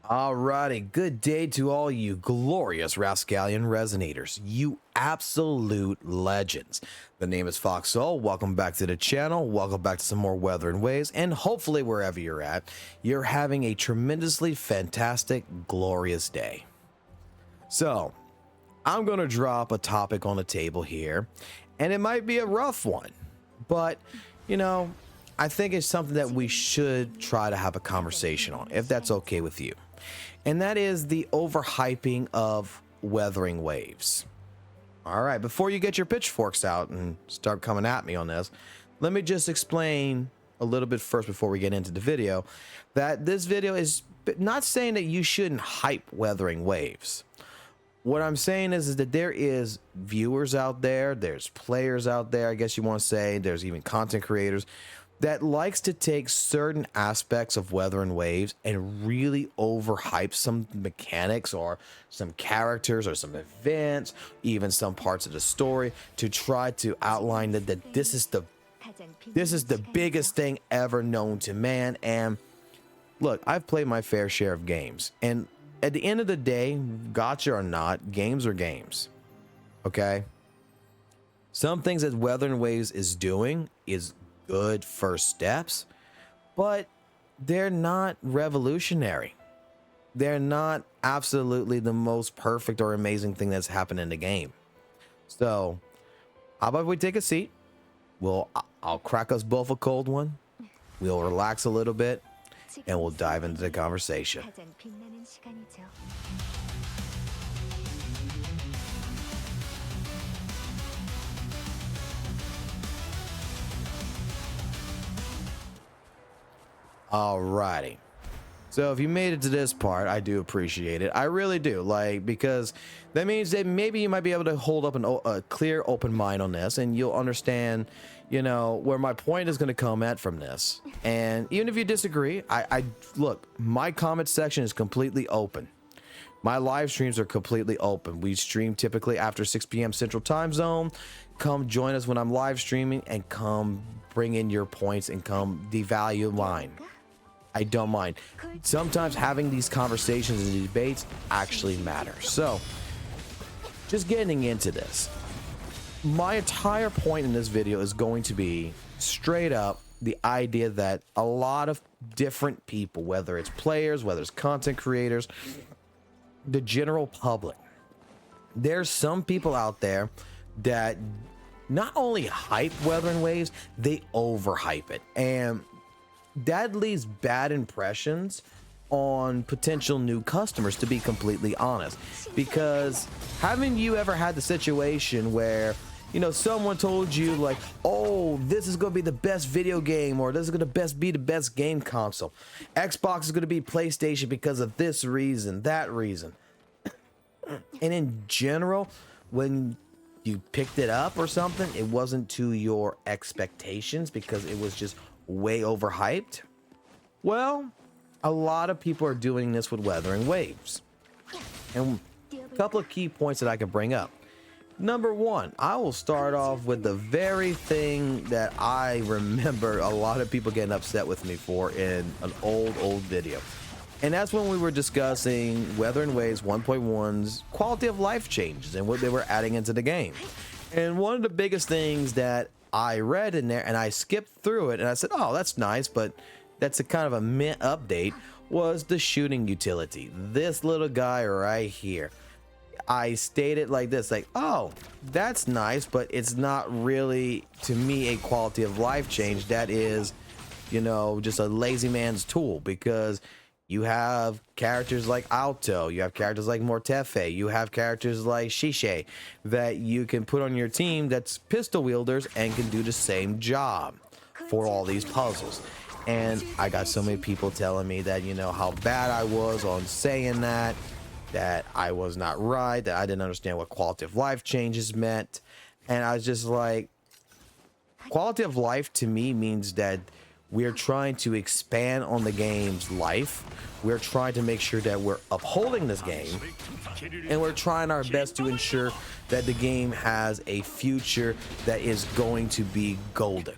Alrighty, good day to all you glorious Rascallion Resonators, you absolute legends. The name is FOXSOL. Welcome back to the channel. Welcome back to some more Wuthering Waves, and hopefully wherever you're at, you're having a tremendously fantastic, glorious day. So, I'm going to drop a topic on the table here, and it might be a rough one, but, you know, I think it's something that we should try to have a conversation on, if that's okay with you. And that is the overhyping of Wuthering Waves. All right, before you get your pitchforks out and start coming at me on this, let me just explain a little bit first before we get into the video, that this video is not saying that you shouldn't hype Wuthering Waves. What I'm saying is that there is viewers out there, there's players out there, I guess you want to say, there's even content creators that likes to take certain aspects of Wuthering Waves and really overhype some mechanics or some characters or some events, even some parts of the story, to try to outline that this is the biggest thing ever known to man. And look, I've played my fair share of games, and at the end of the day, gotcha or not, games are games. Okay? Some things that Wuthering Waves is doing is good first steps, but they're not revolutionary. They're not absolutely the most perfect or amazing thing that's happened in the game. So how about we take a seat? I'll crack us both a cold one, we'll relax a little bit, and we'll dive into the conversation. Alrighty, so if you made it to this part, I do appreciate it. I really do, like, because that means that maybe you might be able to hold up a clear, open mind on this, and you'll understand, you know, where my point is going to come at from this. And even if you disagree, I look, my comment section is completely open. My live streams are completely open. We stream typically after 6 p.m. Central Time Zone. Come join us when I'm live streaming, and come bring in your points and come devalue mine. I don't mind. Sometimes having these conversations and debates actually matter. So, just getting into this, my entire point in this video is going to be straight up the idea that a lot of different people, whether it's players, whether it's content creators, the general public, there's some people out there that not only hype Wuthering Waves, they overhype it, and that leaves bad impressions on potential new customers, to be completely honest. Because haven't you ever had the situation where, you know, someone told you like, oh, this is gonna be the best video game, or this is gonna be the best game console, Xbox is gonna be PlayStation because of this reason, that reason. And in general, when you picked it up or something, it wasn't to your expectations because it was just way overhyped. Well, a lot of people are doing this with Wuthering Waves, and a couple of key points that I can bring up. Number one, I will start off with the very thing that I remember a lot of people getting upset with me for in an old video, and that's when we were discussing Wuthering Waves 1.1's quality of life changes and what they were adding into the game. And one of the biggest things that I read in there, and I skipped through it, and I said, oh, that's nice, but that's a kind of a meh update, was the shooting utility. This little guy right here. I stated like this, like, oh, that's nice, but it's not really, to me, a quality of life change. That is, you know, just a lazy man's tool, because you have characters like Alto, you have characters like Mortefe, you have characters like Shishe that you can put on your team that's pistol wielders and can do the same job for all these puzzles. And I got so many people telling me that, you know, how bad I was on saying that I was not right, that I didn't understand what quality of life changes meant. And I was just like, quality of life to me means that we're trying to expand on the game's life. We're trying to make sure that we're upholding this game, and we're trying our best to ensure that the game has a future that is going to be golden.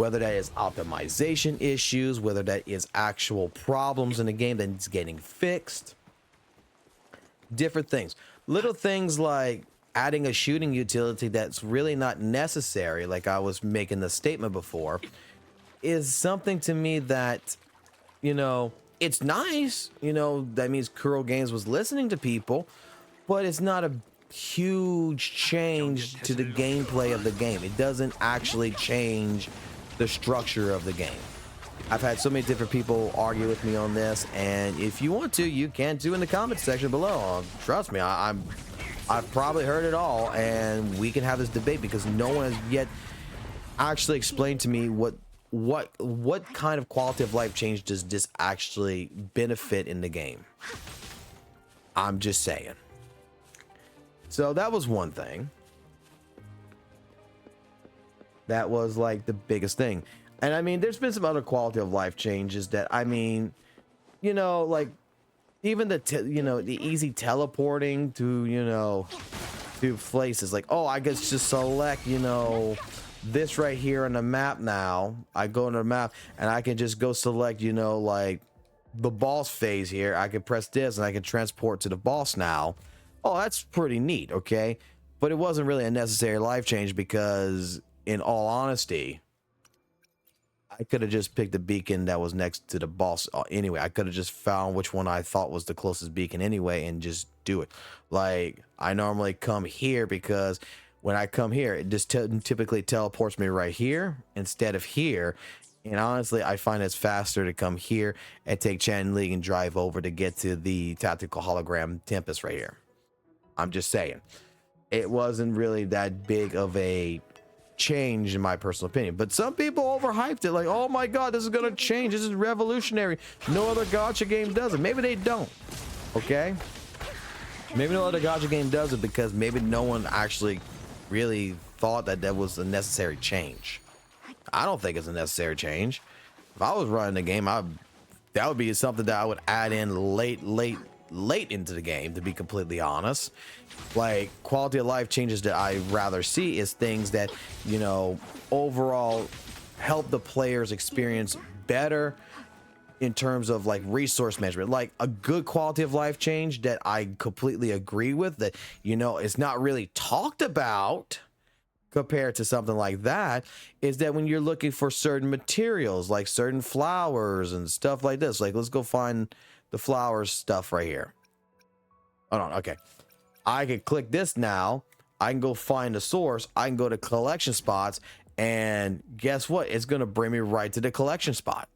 whether that is optimization issues, whether that is actual problems in the game that's getting fixed, different things, little things like adding a shooting utility that's really not necessary, like I was making the statement before, is something to me that, you know, it's nice, you know, that means Kuro Games was listening to people, but it's not a huge change to the gameplay of the game. It doesn't actually change the structure of the game. I've had so many different people argue with me on this, and if you want to, you can do in the comment section below. Trust me, I've probably heard it all, and we can have this debate because no one has yet actually explained to me what kind of quality of life change does this actually benefit in the game. I'm just saying. So that was one thing. That was like the biggest thing. And I mean, there's been some other quality of life changes that, I mean, you know, like even the easy teleporting to, you know, to places like, oh, I guess just select, you know, this right here on the map. Now I go into the map and I can just go select, you know, like the boss phase here. I can press this and I can transport to the boss now. Oh, that's pretty neat. Okay. But it wasn't really a necessary life change because in all honesty, I could have just picked the beacon that was next to the boss anyway. I could have just found which one I thought was the closest beacon anyway and just do it. Like I normally come here because when I come here, it just typically teleports me right here instead of here. And honestly, I find it's faster to come here and take Chan League and drive over to get to the tactical hologram Tempest right here. I'm just saying. It wasn't really that big of a change in my personal opinion, but some people overhyped it like, oh my god, this is gonna change, this is revolutionary, no other gacha game does it. Maybe they don't. Okay, maybe no other gacha game does it because maybe no one actually really thought that that was a necessary change. I don't think it's a necessary change. If I was running the game, that would be something that I would add in late into the game, to be completely honest. Like quality of life changes that I rather see is things that, you know, overall help the player's experience better in terms of like resource management. Like a good quality of life change that I completely agree with, that, you know, it's not really talked about compared to something like that, is that when you're looking for certain materials like certain flowers and stuff like this, like let's go find the flowers stuff right here. Hold on. Okay, I can click this now. I can go find the source. I can go to collection spots, and guess what? It's going to bring me right to the collection spot.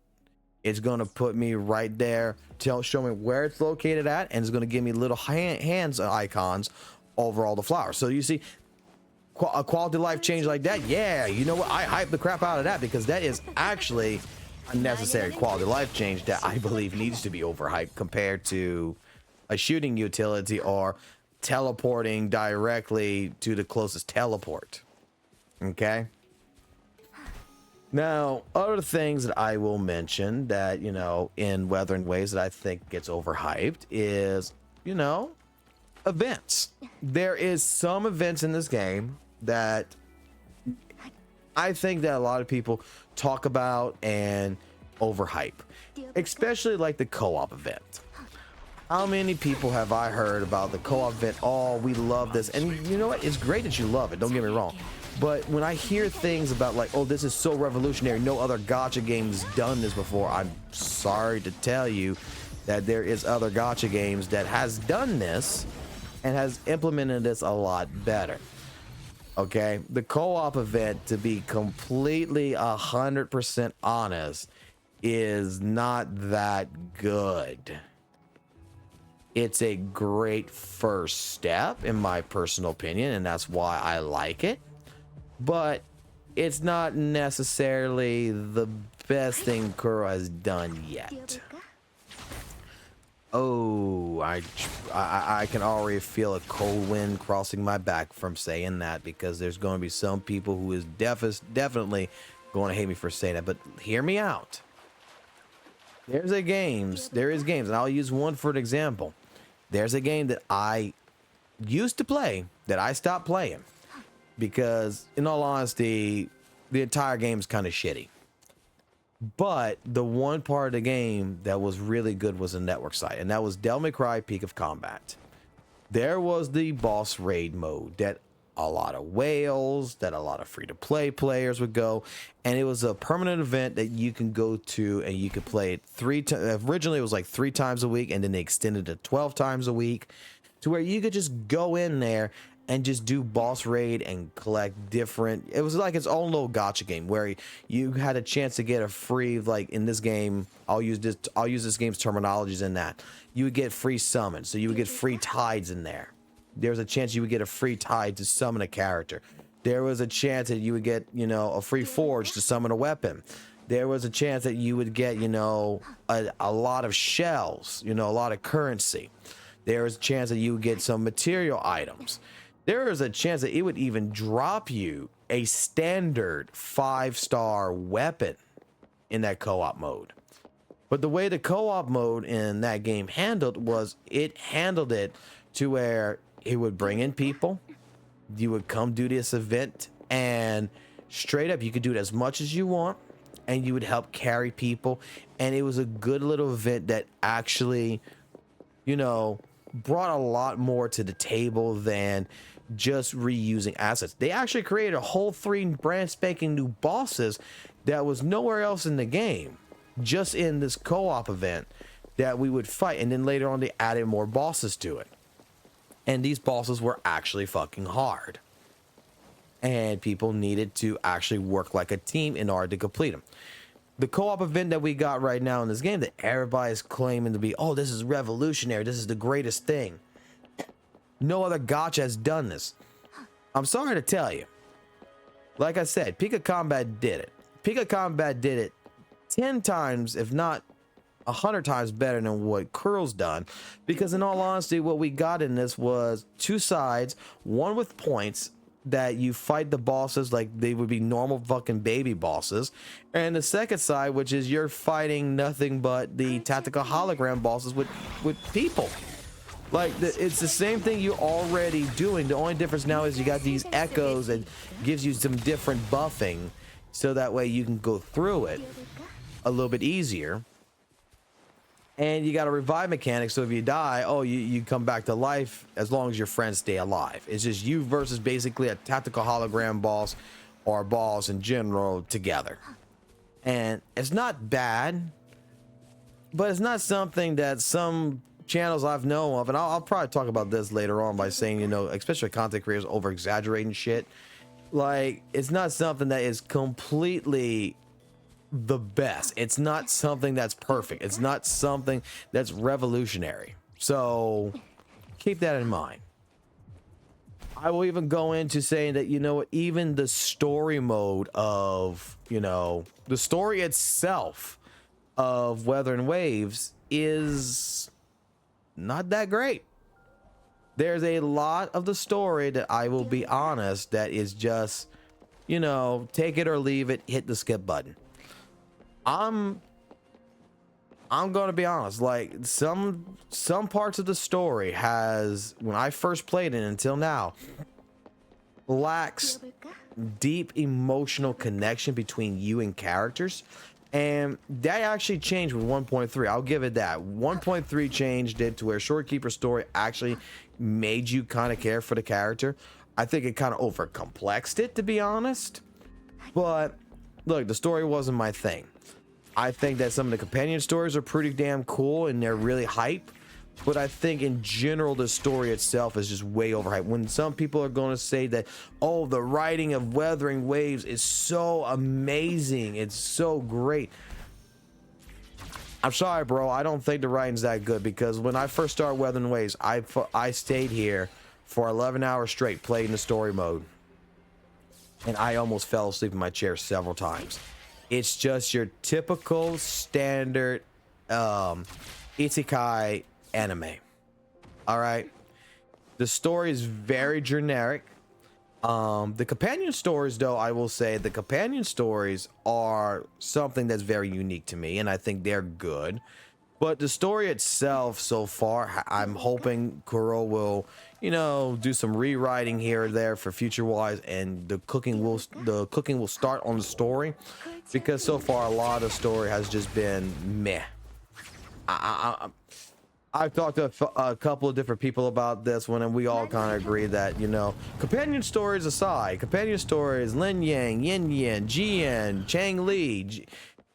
It's going to put me right there, show me where it's located at, and it's going to give me little hands icons over all the flowers. So you see, a quality of life change like that, yeah, you know what? I hype the crap out of that because that is actually a necessary quality of life change that I believe needs to be overhyped compared to a shooting utility or teleporting directly to the closest teleport. Okay. Now, other things that I will mention that, you know, in WutheringWaves that I think gets overhyped is, you know, events. There is some events in this game that I think that a lot of people talk about and overhype, especially like the co-op event. How many people have I heard about the co-op event? Oh, we love this. And you know what? It's great that you love it. Don't get me wrong. But when I hear things about like, oh, this is so revolutionary, no other gacha game's done this before, I'm sorry to tell you that there is other gacha games that has done this and has implemented this a lot better. Okay, the co-op event, to be completely 100% honest, is not that good. It's a great first step in my personal opinion, and that's why I like it, but it's not necessarily the best thing Kuro has done yet. Oh, I can already feel a cold wind crossing my back from saying that, because there's going to be some people who is definitely going to hate me for saying that. But hear me out. There is games, and I'll use one for an example. There's a game that I used to play that I stopped playing because, in all honesty, the entire game's kind of shitty. But the one part of the game that was really good was the network side, and that was Devil May Cry Peak of Combat. There was the boss raid mode that a lot of whales, that a lot of free-to-play players would go, and it was a permanent event that you can go to, and you could play it originally it was like 3 times a week, and then they extended it to 12 times a week, to where you could just go in there and just do boss raid and collect different. It was like its own little gotcha game where you had a chance to get a free, like in this game, I'll use this game's terminologies in that you would get free summons, so you would get free tides in there. There's a chance you would get a free tide to summon a character. There was a chance that you would get, you know, a free forge to summon a weapon. There was a chance that you would get, you know, a lot of shells, you know, a lot of currency. There was a chance that you would get some material items. There is a chance that it would even drop you a standard 5-star weapon in that co-op mode. But the way the co-op mode in that game handled was it handled it to where it would bring in people. You would come do this event, and straight up you could do it as much as you want, and you would help carry people. And it was a good little event that actually, you know, brought a lot more to the table than just reusing assets. They actually created a whole 3 brand spanking new bosses that was nowhere else in the game, just in this co-op event that we would fight. And then later on they added more bosses to it, and these bosses were actually fucking hard, and people needed to actually work like a team in order to complete them. The co-op event that we got right now in this game that everybody's claiming to be, oh, this is revolutionary, this is the greatest thing. No other gacha has done this. I'm sorry to tell you. Like I said, Peak of Combat did it. Peak of Combat did it 10 times, if not 100 times better than what Curl's done. Because in all honesty, what we got in this was 2 sides, one with points that you fight the bosses like they would be normal fucking baby bosses, and the second side, which is you're fighting nothing but the tactical hologram bosses with people. Like, it's the same thing you're already doing. The only difference now is you got these echoes and gives you some different buffing, so that way you can go through it a little bit easier. And you got a revive mechanic, so if you die, oh, you come back to life as long as your friends stay alive. It's just you versus basically a tactical hologram boss or boss in general together. And it's not bad, but it's not something that some channels I've known of, and I'll probably talk about this later on by saying, you know, especially content creators over exaggerating shit. Like, it's not something that is completely the best. It's not something that's perfect. It's not something that's revolutionary. So keep that in mind. I will even go into saying that, you know, even the story mode of, you know, the story itself of WutheringWaves is not that great. There's a lot of the story that, I will be honest, that is just, you know, take it or leave it, hit the skip button. I'm gonna be honest, like some parts of the story has, when I first played it until now, lacks deep emotional connection between you and characters. And that actually changed with 1.3. I'll give it that. 1.3 changed it to where Shorekeeper's story actually made you kind of care for the character. I think it kind of overcomplexed it, to be honest. But look, the story wasn't my thing. I think that some of the companion stories are pretty damn cool and they're really hype. But I think in general, the story itself is just way overhyped. When some people are going to say that, oh, the writing of WutheringWaves is so amazing, it's so great. I'm sorry, bro. I don't think the writing's that good, because when I first started WutheringWaves, I stayed here for 11 hours straight playing the story mode. And I almost fell asleep in my chair several times. It's just your typical standard isekai anime. All right, the story is very generic. The companion stories, though, I will say the companion stories are something that's very unique to me, and I think they're good. But the story itself so far, I'm hoping Kuro will, you know, do some rewriting here or there for future wise, and the cooking will start on the story, because so far a lot of story has just been meh. I've talked to a couple of different people about this one, and we all kind of agree that, you know, companion stories aside, companion stories, Lin Yang, Yin Yan, Jian, Chang Li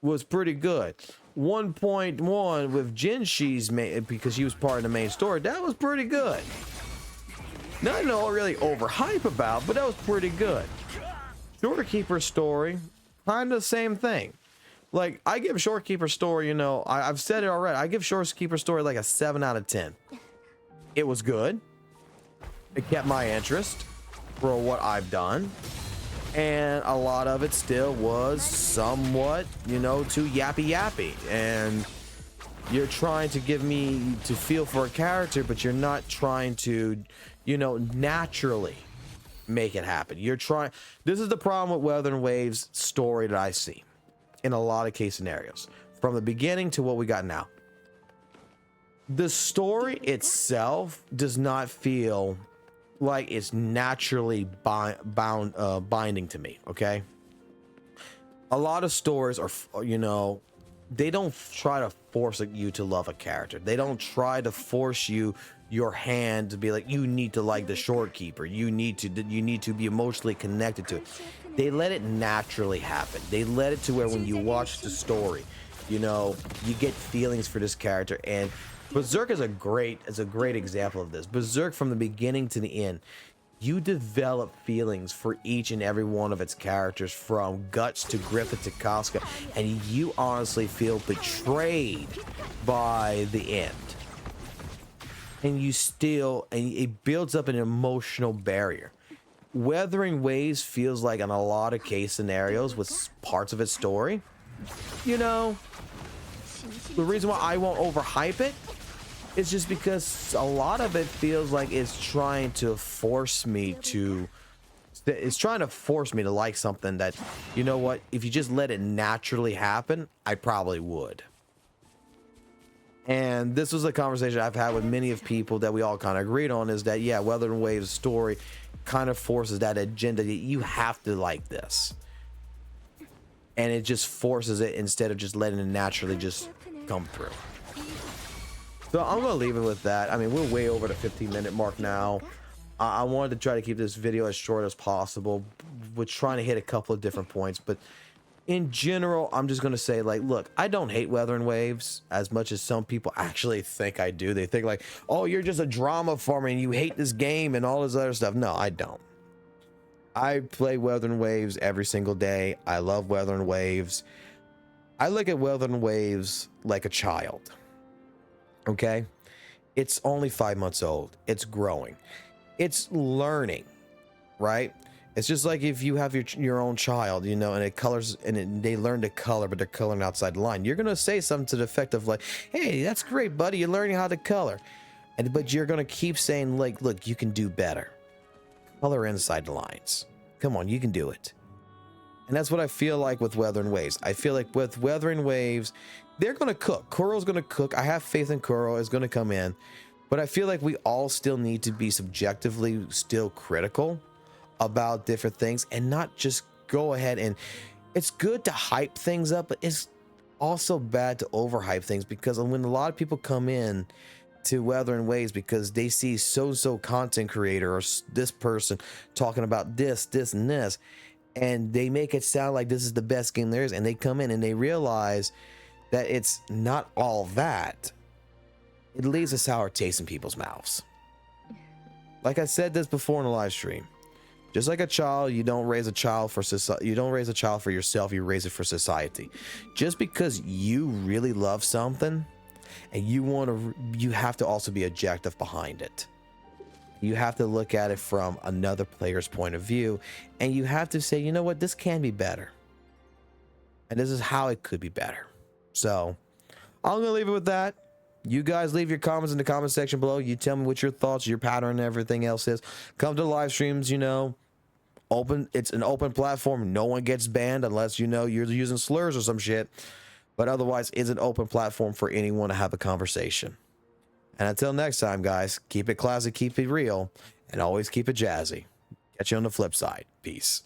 was pretty good. 1.1 with Jin Shi's because she was part of the main story, that was pretty good. Nothing to really overhype about, but that was pretty good. Shorekeeper story, kind of the same thing. Like, I give Shorekeeper story, you know, I've said it already, I give Shorekeeper story like a 7 out of 10. It was good. It kept my interest for what I've done. And a lot of it still was somewhat, you know, too yappy. And you're trying to give me to feel for a character, but you're not trying to, you know, naturally make it happen. You're trying. This is the problem with WutheringWaves story that I see in a lot of case scenarios, from the beginning to what we got now. The story itself does not feel like it's naturally binding to me. Okay, a lot of stories are, you know, they don't try to force you to love a character. They don't try to force your hand to be like, you need to like the Shorekeeper, you need to be emotionally connected to it. They let it naturally happen. They let it to where when you watch the story, you know, you get feelings for this character. And Berserk is a great example of this. Berserk, from the beginning to the end, you develop feelings for each and every one of its characters, from Guts to Griffith to Casca, and you honestly feel betrayed by the end. And it builds up an emotional barrier. WutheringWaves feels like, in a lot of case scenarios with parts of its story, you know, the reason why I won't overhype it is just because a lot of it feels like it's trying to force me to like something that, you know what, if you just let it naturally happen, I probably would. And this was a conversation I've had with many of people that we all kind of agreed on, is that, yeah, WutheringWaves story kind of forces that agenda that you have to like this, and it just forces it instead of just letting it naturally just come through. So I'm gonna leave it with that. I mean, we're way over the 15-minute mark now. I wanted to try to keep this video as short as possible. We're trying to hit a couple of different points, but in general, I'm just gonna say, like, look, I don't hate WutheringWaves as much as some people actually think I do. They think like, oh, you're just a drama farmer and you hate this game and all this other stuff. No, I don't. I play WutheringWaves every single day. I love WutheringWaves. I look at WutheringWaves like a child. Okay, it's only 5 months old. It's growing. It's learning, right? It's just like if you have your own child, you know, and it colors, and they learn to color, but they're coloring outside the line. You're gonna say something to the effect of like, "Hey, that's great, buddy. You're learning how to color," but you're gonna keep saying like, "Look, you can do better. Color inside the lines. Come on, you can do it." And that's what I feel like with WutheringWaves. I feel like with WutheringWaves, they're gonna cook. Kuro's gonna cook. I have faith in Kuro is gonna come in, but I feel like we all still need to be subjectively still critical about different things, and not just go ahead and, it's good to hype things up, but it's also bad to overhype things, because when a lot of people come in to WutheringWaves because they see so content creator or this person talking about this and this, and they make it sound like this is the best game there is, and they come in and they realize that it's not all that, it leaves a sour taste in people's mouths. Like I said this before in a live stream, just like a child, you don't raise a child for society. You don't raise a child for yourself. You raise it for society. Just because you really love something, and you have to also be objective behind it. You have to look at it from another player's point of view, and you have to say, you know what, this can be better, and this is how it could be better. So I'm gonna leave it with that. You guys leave your comments in the comment section below. You tell me what your thoughts, your pattern, and everything else is. Come to the live streams, you know. It's an open platform. No one gets banned unless, you know, you're using slurs or some shit. but otherwise is an open platform for anyone to have a conversation. And until next time, guys, keep it classy, keep it real, and always keep it jazzy. Catch you on the flip side. Peace.